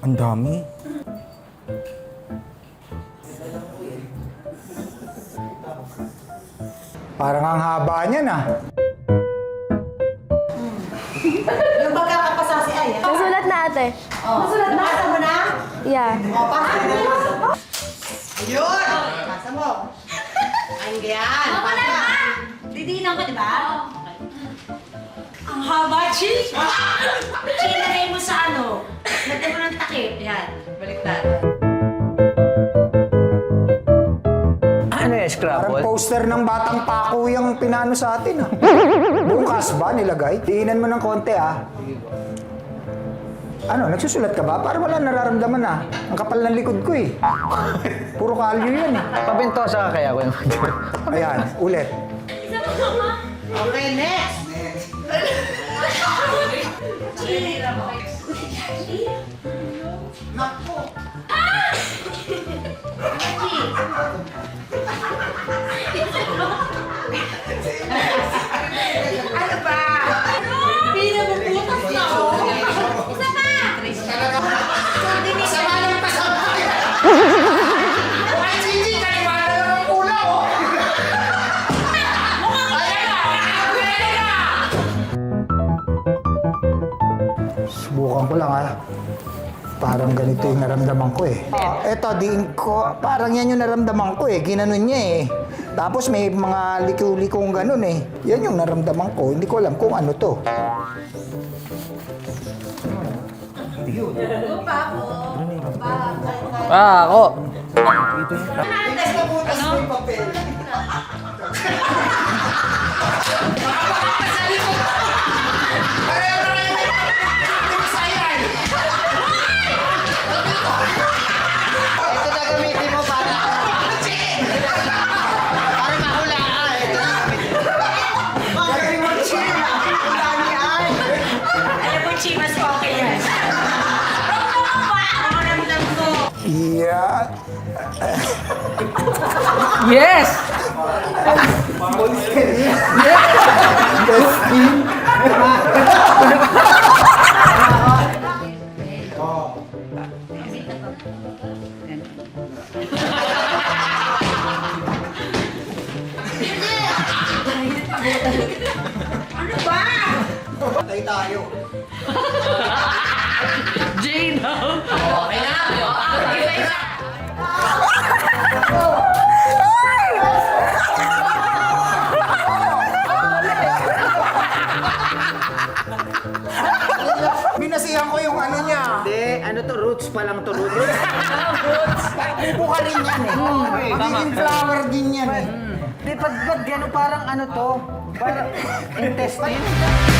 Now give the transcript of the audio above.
Ang dami. Parang ang haba niyan ah. Yung magkakapasa si Ay. Nasulat na ate. Masulat na. Pasa mo na? Yeah. O, pasa mo na. Yun! Pasa mo. Ayun ganyan. Pasa. Didinan ka, di ba? Ang haba, Chi! Chi, lagay mo sa ano? Lagay mo ng takip. Yan, baliktad. Ano yung Parang scrapple? poster ng Batang Paco yung pinano sa atin ah. Buong kasba nilagay. Diinan mo ng konti ah. Ano, nagsusulat ka ba? Para wala nararamdaman ah. Ang kapal ng likod ko eh. Puro kalyo yan eh. Papintosa ka kaya ko yung Ayan, ulit. Okay, next. Naku. Ano ba? Pinabubutas na ako. Isa pa! Sama ng pasama. Ay, Gigi, kaliwala lang ang ulo, oh. Subukan ko lang ah. Parang ganito yung naramdaman ko eh. Eto, diin ko, parang yan yung naramdaman ko eh. Ginanon niya eh. Tapos may mga likiw-likong ganun eh. Yan yung naramdaman ko. Hindi ko alam kung ano to. ako. Butas na butas mo yung papel. Ito na gamitin mo para mahulaan. Ito na gamitin mo. Magaling mo, chill. Ang dami ay. Alam mo, Chi, mas okay yan. Ako ramdam ko. Yeah. Yes! Ano ba? Patay tayo. Gino! Okay na. Binasihan ko yung ano niya. Hindi, ano to? Roots pa lang to. Roots. Buka rin yan eh. Magiging flower din yan eh. Di, pag gano'n parang ano to? Parang intestine?